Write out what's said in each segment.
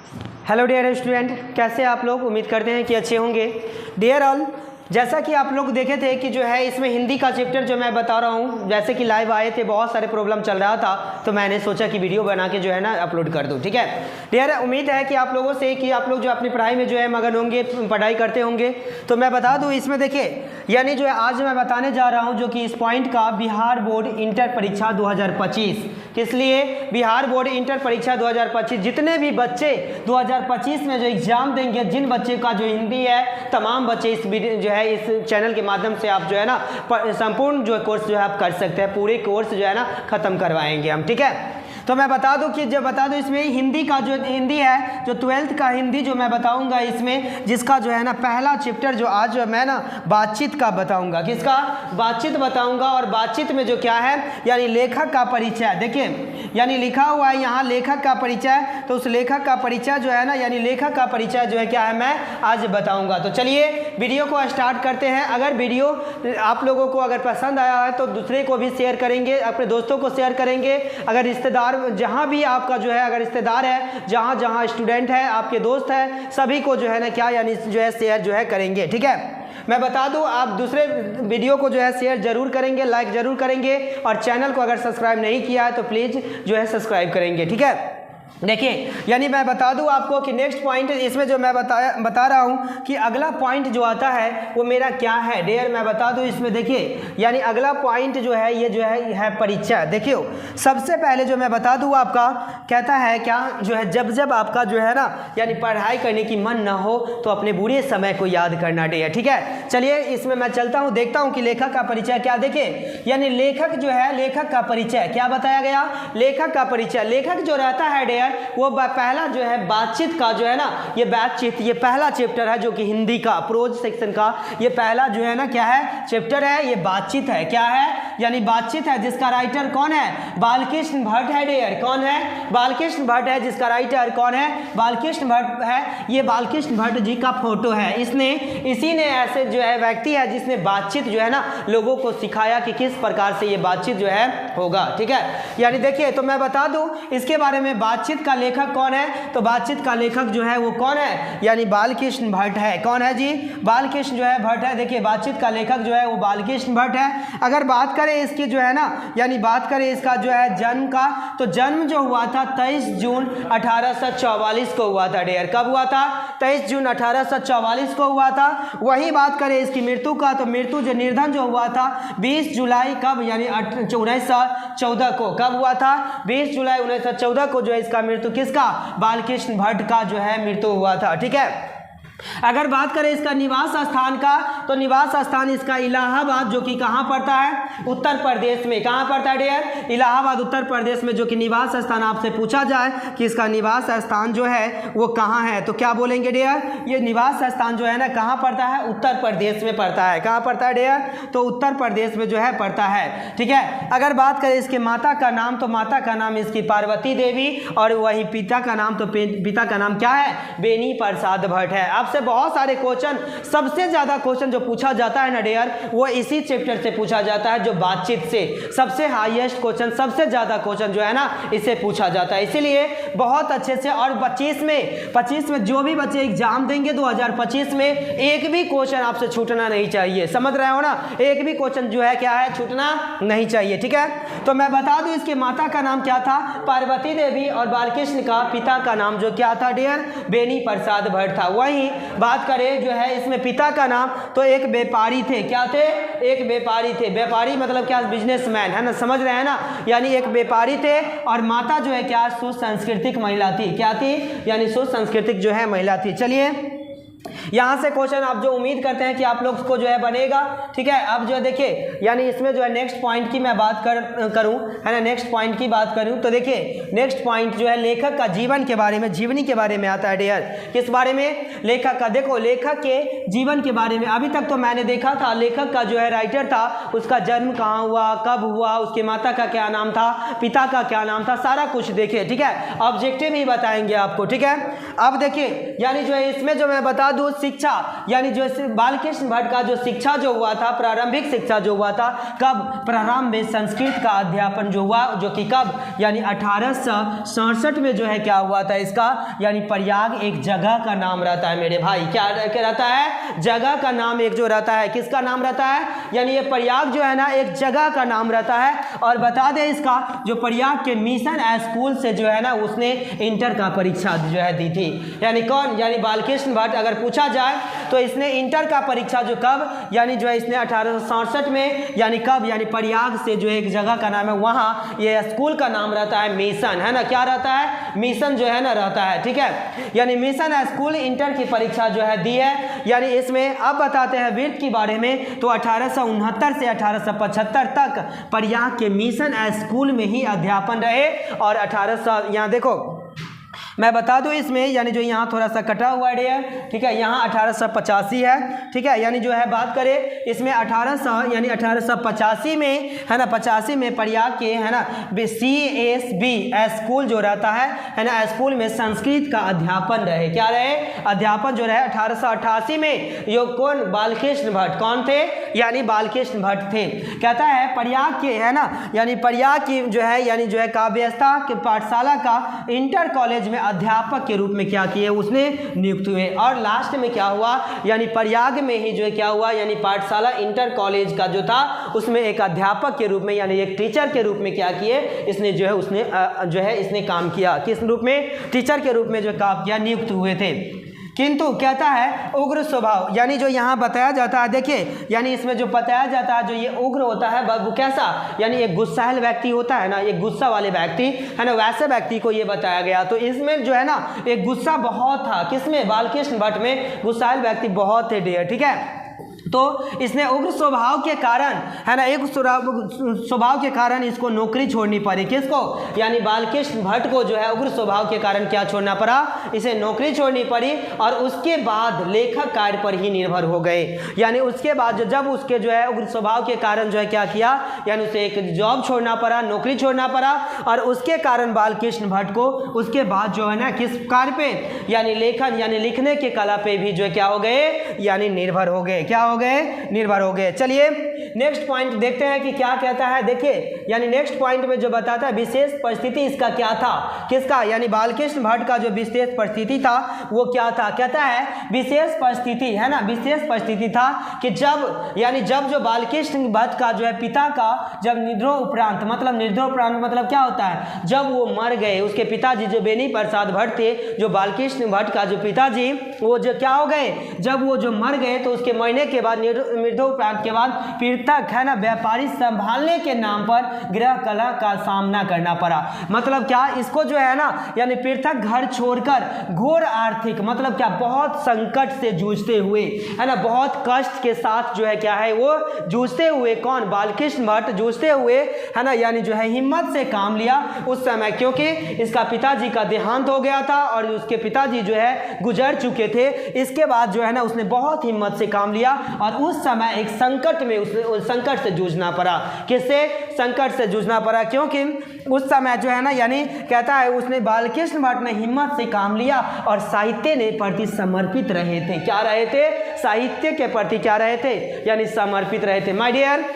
Hello dear student, कैसे आप लोग? उम्मीद करते हैं कि अच्छे होंगे। डियर ऑल, जैसा कि आप लोग देखे थे कि जो है इसमें हिंदी का चैप्टर जो मैं बता रहा हूँ, जैसे कि लाइव आए थे, बहुत सारे प्रॉब्लम चल रहा था, तो मैंने सोचा कि वीडियो बना के जो है ना अपलोड कर दूँ। ठीक है डियर, उम्मीद है कि आप लोगों से कि आप लोग जो अपनी पढ़ाई में जो है मगन होंगे, पढ़ाई करते होंगे। तो मैं बता दूँ इसमें देखिए, यानी जो है आज मैं बताने जा रहा हूँ जो कि इस पॉइंट का बिहार बोर्ड इंटर परीक्षा 2025, किस लिए बिहार बोर्ड इंटर परीक्षा 2025, जितने भी बच्चे 2025 में जो एग्ज़ाम देंगे, जिन बच्चे का जो हिंदी है, तमाम बच्चे इस वीडियो जो है इस चैनल के माध्यम से आप जो है ना संपूर्ण जो कोर्स जो है आप कर सकते हैं। पूरे कोर्स जो है ना ख़त्म करवाएंगे हम। ठीक है, तो मैं बता दूं कि जब बता दूं इसमें हिंदी का जो हिंदी है, जो 12th का हिंदी जो मैं बताऊंगा इसमें, जिसका जो है ना पहला चैप्टर जो आज जो मैं ना बातचीत का बताऊंगा, किसका? बातचीत बताऊंगा। और बातचीत में जो क्या है, यानी लेखक का परिचय। देखिए यानी लिखा हुआ है यहाँ लेखक का परिचय, तो उस लेखक का परिचय जो है ना, यानी लेखक का परिचय जो है क्या है, मैं आज बताऊँगा। तो चलिए वीडियो को स्टार्ट करते हैं। अगर वीडियो आप लोगों को अगर पसंद आया है तो दूसरे को भी शेयर करेंगे, अपने दोस्तों को शेयर करेंगे। अगर रिश्तेदार जहाँ भी आपका जो है अगर रिश्तेदार है, जहाँ जहाँ स्टूडेंट है, आपके दोस्त है, सभी को जो है ना क्या यानी जो है शेयर जो है करेंगे। ठीक है, मैं बता दूं आप दूसरे वीडियो को जो है शेयर जरूर करेंगे, लाइक जरूर करेंगे, और चैनल को अगर सब्सक्राइब नहीं किया है तो प्लीज़ जो है सब्सक्राइब करेंगे। ठीक है, देखिए यानी मैं बता दूं आपको कि नेक्स्ट पॉइंट इसमें जो मैं बता रहा हूं कि अगला पॉइंट जो आता है वो मेरा क्या है डियर, मैं बता दूं इसमें। देखिए यानी अगला पॉइंट जो है ये जो है परिचय। देखियो सबसे पहले जो मैं बता दूं आपका कहता है क्या जो है, जब जब आपका जो है ना यानी पढ़ाई करने की मन ना हो तो अपने बुरे समय को याद करना डियर। ठीक है, चलिए इसमें मैं चलता हूँ, देखता हूँ कि लेखक का परिचय क्या। देखिए यानी लेखक जो है, लेखक का परिचय क्या बताया गया, लेखक का परिचय। लेखक जो रहता है डियर वो पहला जो है बातचीत का जो है ना, ये बातचीत ये पहला चैप्टर है जो कि हिंदी का प्रोज सेक्शन का ये पहला जो है ना क्या है चैप्टर है, ये बातचीत है। क्या है, यानी बातचीत है, जिसका राइटर कौन है, बालकृष्ण भट्ट है डियर। कौन है, बालकृष्ण भट्ट है, जिसका राइटर कौन है, बालकृष्ण भट्ट है। ये बालकृष्ण भट्ट जी का फोटो है, इसी ने ऐसे जो है व्यक्ति है जिसने बातचीत जो है ना लोगों को सिखाया कि किस प्रकार से ये बातचीत जो है होगा। ठीक है, यानी देखिए तो मैं बता दूं इसके बारे में, बातचीत का लेखक कौन है, तो बातचीत का लेखक जो है वो कौन है, यानी बालकृष्ण भट्ट है। कौन है जी, बालकृष्ण जो है भट्ट है। देखिए बातचीत का लेखक जो है वो बालकृष्ण भट्ट है। अगर बात करें इसकी जो है ना, यानी बात करें इसका जो है जन्म का, तो जन्म जो हुआ था 23 जून 1844 को हुआ था डियर। कब हुआ था, 23 जून 1844 को हुआ था। वही बात करें इसकी मृत्यु का, तो मृत्यु जो निर्धन जो हुआ था 20 जुलाई कब, यानी 1914 को। कब हुआ था, 20 जुलाई 1914 को जो है इसका मृत्यु, किसका, बालकृष्ण भट्ट का जो है मृत्यु हुआ था। ठीक है, अगर बात करें इसका निवास स्थान का, तो निवास स्थान इसका इलाहाबाद, जो कि कहाँ पड़ता है, उत्तर प्रदेश में। कहाँ पड़ता है डियर, इलाहाबाद उत्तर प्रदेश में। जो कि निवास स्थान आपसे पूछा जाए कि इसका निवास स्थान जो है वो कहाँ है, तो क्या बोलेंगे डियर, ये निवास स्थान जो है ना कहाँ पड़ता है, उत्तर प्रदेश में पड़ता है। कहाँ पड़ता है डियर, तो उत्तर प्रदेश में जो है पड़ता है। ठीक है, अगर बात करें इसके माता का नाम, तो माता का नाम इसकी पार्वती देवी, और वही पिता का नाम, तो पिता का नाम क्या है, बेनी प्रसाद भट्ट है। आपसे बहुत सारे क्वेश्चन, सबसे ज्यादा क्वेश्चन जो पूछा जाता है ना डियर, वो इसी चैप्टर से पूछा जाता है, जो बातचीत से सबसे हाईएस्ट क्वेश्चन, सबसे ज्यादा क्वेश्चन जो है ना इससे पूछा जाता है। इसीलिए बहुत अच्छे से, और 25 में जो भी बच्चे एग्जाम देंगे 2025 में, एक भी क्वेश्चन आपसे छूटना नहीं चाहिए। समझ रहे हो ना, एक भी क्वेश्चन जो है क्या है, छूटना नहीं चाहिए। ठीक है, तो मैं बता दूं इसके माता का नाम क्या था, पार्वती देवी, और बालकृष्ण का पिता का नाम जो क्या था डियर, बेनी प्रसाद भट्ट था। वही बात करें जो है इसमें पिता का नाम, तो एक व्यापारी थे। क्या थे, एक व्यापारी थे। व्यापारी मतलब क्या, बिजनेसमैन है ना, समझ रहे हैं ना, यानी एक व्यापारी थे। और माता जो है क्या, सुसंस्कृतिक महिला थी। क्या थी, यानी सुसंस्कृतिक जो है महिला थी। चलिए यहाँ से क्वेश्चन आप जो उम्मीद करते हैं कि आप लोग को जो है बनेगा। ठीक है, अब जो है देखिए, यानी इसमें जो है नेक्स्ट पॉइंट की मैं बात करूँ है ना, नेक्स्ट पॉइंट की बात करूँ तो देखिए नेक्स्ट पॉइंट जो है लेखक का जीवन के बारे में, जीवनी के बारे में आता है डियर। किस बारे में, लेखक का। देखो लेखक के जीवन के बारे में, अभी तक तो मैंने देखा था लेखक का जो है राइटर था, उसका जन्म कहाँ हुआ, कब हुआ, उसके माता का क्या नाम था, पिता का क्या नाम था, सारा कुछ देखिए। ठीक है, ऑब्जेक्टिव ही बताएंगे आपको। ठीक है, अब देखिए यानी जो है इसमें जो मैं बता दूं शिक्षा यानी जो बालकृष्ण भट्ट का जो शिक्षा जो हुआ था, प्रारंभिक शिक्षा जो हुआ था कब, प्रारंभ में संस्कृत का अध्यापन जो हुआ, जो कि कब यानी 1867 में जो है क्या हुआ था इसका, यानी प्रयाग एक जगह का नाम रहता है मेरे भाई, क्या रहता है, जगह का नाम एक जो रहता है, किसका नाम रहता है, यानी ये प्रयाग जो है ना एक जगह का नाम रहता है। और बता दें इसका जो प्रयाग के मिशन स्कूल से जो है ना उसने इंटर का परीक्षा जो है दी थी, यानी कौन, यानी बालकृष्ण भट्ट। अगर पूछा जाए तो इसने इंटर का परीक्षा जो कब, यानी जो है इसने 1867 में, यानी कब, यानी प्रयाग से जो एक जगह का नाम है वहाँ ये स्कूल का नाम रहता है मिशन, है ना, क्या रहता है, मिशन जो है ना रहता है, ठीक है। यानी मिशन स्कूल इंटर की परीक्षा जो है दी है। यानी इसमें अब बताते हैं वृत्त के बारे में, तो 1869 से 1875 तक प्रयाग के मिशन स्कूल में ही अध्यापन रहे। और 1800 यहाँ देखो मैं बता दूं इसमें, यानी जो यहाँ थोड़ा सा कटा हुआ है, ठीक है, यहाँ 1885 है, ठीक है। यानी जो है बात करें इसमें 1800 यानी 1885 में है ना, 85 में प्रयाग के है ना CSB स्कूल जो रहता है ना, स्कूल में संस्कृत का अध्यापन रहे, क्या रहे, अध्यापन जो रहे। 1888 में यो कौन, बालकृष्ण भट्ट, कौन थे, यानी बालकृष्ण भट्ट थे। कहता है प्रयाग के है ना, यानी प्रयाग की जो है, यानी जो है काव्यस्था के पाठशाला का इंटर कॉलेज में अध्यापक के रूप में क्या किए, उसने नियुक्त हुए। और लास्ट में क्या हुआ, यानी प्रयाग में ही जो है क्या हुआ, यानी पाठशाला इंटर कॉलेज का जो था उसमें एक अध्यापक के रूप में, यानी एक टीचर के रूप में क्या किए, इसने जो है उसने जो है इसने काम किया, किस रूप में, टीचर के रूप में जो काम किया, नियुक्त हुए थे। किंतु कहता है उग्र स्वभाव, यानी जो यहाँ बताया जाता है, देखिए यानी इसमें जो बताया जाता है जो ये उग्र होता है वो कैसा, यानी एक गुस्साइल व्यक्ति होता है ना, एक गुस्सा वाले व्यक्ति है ना, वैसे व्यक्ति को ये बताया गया। तो इसमें जो है ना एक गुस्सा बहुत था, किसमें, बालकृष्ण भट्ट में गुस्साइल व्यक्ति बहुत थे डियर, ठीक है। तो इसने उग्र स्वभाव के कारण है ना, एक स्वभाव के कारण इसको नौकरी छोड़नी पड़ी, किसको, यानी बालकृष्ण भट्ट को जो है उग्र स्वभाव के कारण क्या छोड़ना पड़ा, इसे नौकरी छोड़नी पड़ी। और उसके बाद लेखक कार्य पर ही निर्भर हो गए, यानी उसके बाद जब उसके जो है उग्र स्वभाव के कारण जो है क्या किया, यानी उसे एक जॉब छोड़ना पड़ा, नौकरी छोड़ना पड़ा। और उसके कारण बालकृष्ण भट्ट को उसके बाद जो है ना किस कार्य पे, यानी लेखन यानी लिखने के कला पे भी जो है क्या हो गए, यानी निर्भर हो गए, क्या हो गए, निर्भर हो गए। चलिए नेक्स्ट पॉइंट देखते हैं कि क्या कहता है। देखिए यानी नेक्स्ट पॉइंट में जो बताता है विशेष परिस्थिति इसका क्या था, किसका, यानी बालकृष्ण भट्ट का जो विशेष परिस्थिति था वो क्या था। कहता है विशेष परिस्थिति है ना, विशेष परिस्थिति था कि जब, यानी जब जो बालकृष्ण भट्ट का जो है पिता का जब निधन उपरांत, मतलब निधन उपरांत मतलब क्या होता है, जब वो मर गए, उसके पिताजी जो बेनी प्रसाद भट्ट थे, जो बालकृष्ण भट्ट का जो पिताजी वो जो क्या हो गए, जब वो जो मर गए तो उसके मरने के बाद मृत्युपरांत के बाद पृथक है ना व्यापारी संभालने के नाम पर गृह कलह का सामना करना पड़ा। मतलब क्या, इसको जो है ना यानी पृथक घर छोड़कर घोर आर्थिक मतलब क्या बहुत संकट से जूझते हुए है ना, बहुत कष्ट के साथ जो है क्या है वो जूझते हुए, कौन, बालकृष्ण भट्ट जूझते हुए है ना, यानी जो है हिम्मत से काम लिया उस समय, क्योंकि इसका पिताजी का देहांत हो गया था और उसके पिताजी जो है गुजर चुके थे। इसके बाद जो है ना उसने बहुत हिम्मत से काम लिया और उस समय एक संकट में उस संकट से जूझना पड़ा, किससे, संकट से जूझना पड़ा, क्योंकि उस समय जो है ना, यानी कहता है उसने बालकृष्ण भट्ट ने हिम्मत से काम लिया और साहित्य ने प्रति समर्पित रहे थे, क्या रहे थे, साहित्य के प्रति क्या रहे थे, यानी समर्पित रहे थे। माय डियर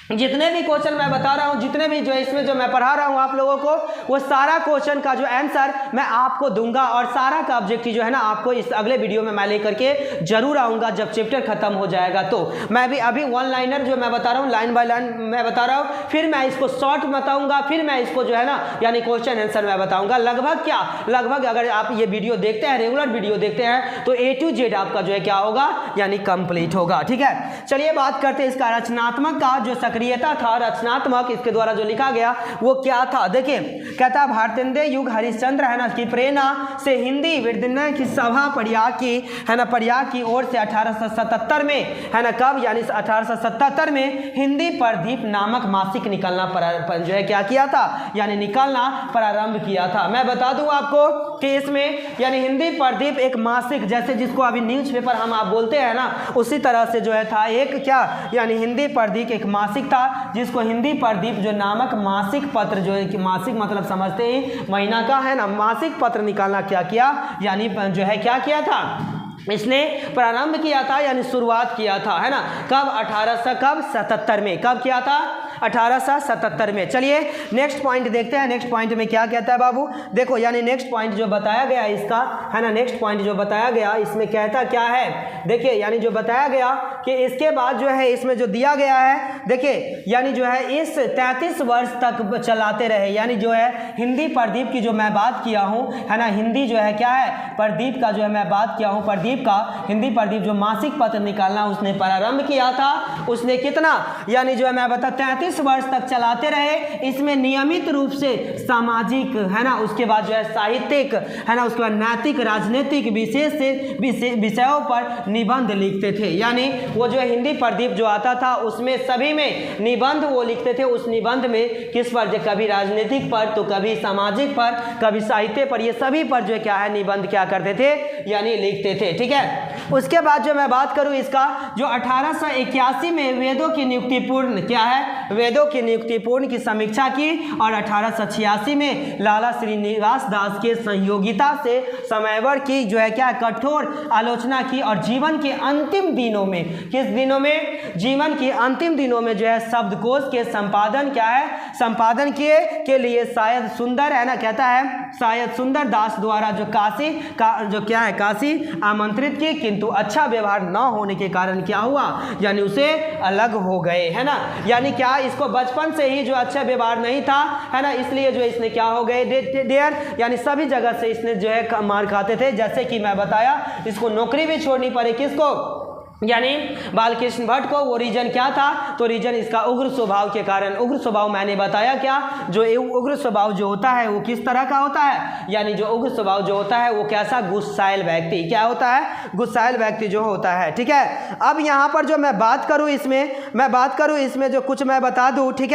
जितने भी क्वेश्चन मैं बता रहा हूँ, जितने भी जो इसमें जो मैं पढ़ा रहा हूँ आप लोगों को, वो सारा क्वेश्चन का जो आंसर मैं आपको दूंगा और सारा का ऑब्जेक्टिव जो है ना आपको इस अगले वीडियो में मैं लेकर के जरूर आऊँगा जब चैप्टर खत्म हो जाएगा। तो मैं भी अभी वन लाइनर जो मैं बता रहा हूँ, लाइन बाय लाइन मैं बता रहा हूँ, फिर मैं इसको शॉर्ट बताऊँगा, फिर मैं इसको जो है ना यानी क्वेश्चन आंसर मैं बताऊँगा। लगभग क्या, लगभग अगर आप ये वीडियो देखते हैं, रेगुलर वीडियो देखते हैं, तो A to Z आपका जो है क्या होगा, यानी कंप्लीट होगा, ठीक है। चलिए बात करते हैं इसका रचनात्मक का जो सक्रियता था, रचनात्मक इसके द्वारा जो लिखा गया वो क्या था। देखिए कहता है भारतेंद्र युग हरिश्चंद्र है ना की प्रेरणा से हिंदी विद्यालय की सभा प्रयाग की है ना, प्रयाग की ओर से 1877 में है ना, कब, यानी 1877 में हिंदी प्रदीप नामक मासिक निकलना जो है क्या किया था, यानी निकलना प्रारंभ किया था। मैं बता दूं आपको कि इसमें यानी हिंदी प्रदीप एक मासिक, जैसे जिसको अभी न्यूज़पेपर हम आप बोलते हैं ना, उसी तरह से जो है था एक क्या, यानी हिंदी प्रदीप एक मासिक मासिक था, जिसको हिंदी प्रदीप जो नामक मासिक पत्र, जो है कि मासिक मतलब समझते ही महीना का है ना, मासिक पत्र निकालना क्या किया, यानी जो है क्या किया था, इसने प्रारंभ किया था, यानी शुरुआत किया था, है ना। कब? 1877 में। कब किया था? 1877 में। चलिए नेक्स्ट पॉइंट देखते हैं। नेक्स्ट पॉइंट में क्या कहता है बाबू, देखो यानी नेक्स्ट पॉइंट जो बताया गया इसका, है ना, नेक्स्ट पॉइंट जो बताया गया इसमें कहता क्या है, देखिए यानी जो बताया गया कि इसके बाद जो है इसमें जो दिया गया है, देखिए यानी जो है इस 33 वर्ष तक चलाते रहे, यानी जो है हिंदी प्रदीप की जो मैं बात किया हूँ, है ना, हिंदी जो है क्या है, प्रदीप का जो है मैं बात किया हूँ, प्रदीप का हिंदी प्रदीप जो मासिक पत्र निकालना उसने प्रारंभ किया था, उसने कितना, यानी जो है मैं बता 33 वर्ष तक चलाते रहे। इसमें नियमित रूप से सामाजिक, है ना, उसके बाद जो है साहित्यिक, है ना, उसके बाद नैतिक राजनीतिक विषयों पर निबंध लिखते थे। यानी वो जो है हिंदी प्रदीप जो आता था उसमें सभी में निबंध वो लिखते थे। उस निबंध में किस पर, जो कभी राजनीतिक पर, तो कभी सामाजिक पर, कभी साहित्य पर, ये सभी पर जो क्या है निबंध क्या करते थे, यानी लिखते थे। ठीक है, उसके बाद जो मैं बात करूं इसका, जो 1881 में वेदों की नियुक्तिपूर्ण क्या है, वेदों की नियुक्तिपूर्ण की समीक्षा की, और 1886 में लाला श्रीनिवास दास के सहयोगिता से समयवर की जो है क्या कठोर आलोचना की, और जीवन के अंतिम दिनों में, किस दिनों में, जीवन के अंतिम दिनों में जो है शब्दकोश के संपादन क्या है, संपादन किए के लिए शायद सुंदर, है ना, कहता है शायद सुंदर दास द्वारा जो काशी का जो क्या है काशी आमंत्रित की, किंतु अच्छा व्यवहार न होने के कारण क्या हुआ, यानी उसे अलग हो गए, है ना। यानी क्या, इसको बचपन से ही जो अच्छा व्यवहार नहीं था, है ना, इसलिए जो इसने क्या हो गए देर, यानी सभी जगह से इसने जो है मार खाते थे। जैसे कि मैं बताया, इसको नौकरी भी छोड़नी पड़ी, किसको, यानी बालकृष्ण भट्ट को। वो रीजन क्या था, तो रीजन इसका उग्र स्वभाव के कारण। उग्र स्वभाव मैंने बताया क्या, जो उग्र स्वभाव जो होता है वो किस तरह का होता है, यानी जो उग्र स्वभाव जो होता है वो कैसा, गुस्सैल व्यक्ति, क्या होता है, गुस्सैल व्यक्ति जो होता है। ठीक है, अब यहाँ पर जो मैं बात करूँ इसमें जो कुछ मैं बता दूँ, ठीक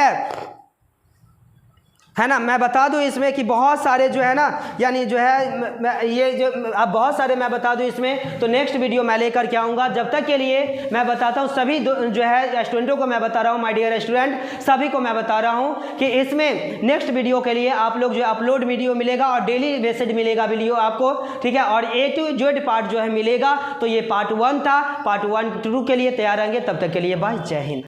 है ना, मैं बता दूं इसमें कि बहुत सारे जो है ना, यानी जो है ये जो अब बहुत सारे मैं बता दूं इसमें, तो नेक्स्ट वीडियो मैं लेकर के आऊँगा। जब तक के लिए मैं बताता हूँ सभी जो है स्टूडेंटों को मैं बता रहा हूँ, माय डियर स्टूडेंट, सभी को मैं बता रहा हूँ कि इसमें नेक्स्ट वीडियो के लिए आप लोग जो अपलोड वीडियो मिलेगा और डेली बेसिड मिलेगा वीडियो आपको, ठीक है, और A to Z पार्ट जो है मिलेगा। तो ये पार्ट 1 था, पार्ट 1 2 के लिए तैयार रहेंगे। तब तक के लिए बाय, जय हिंद।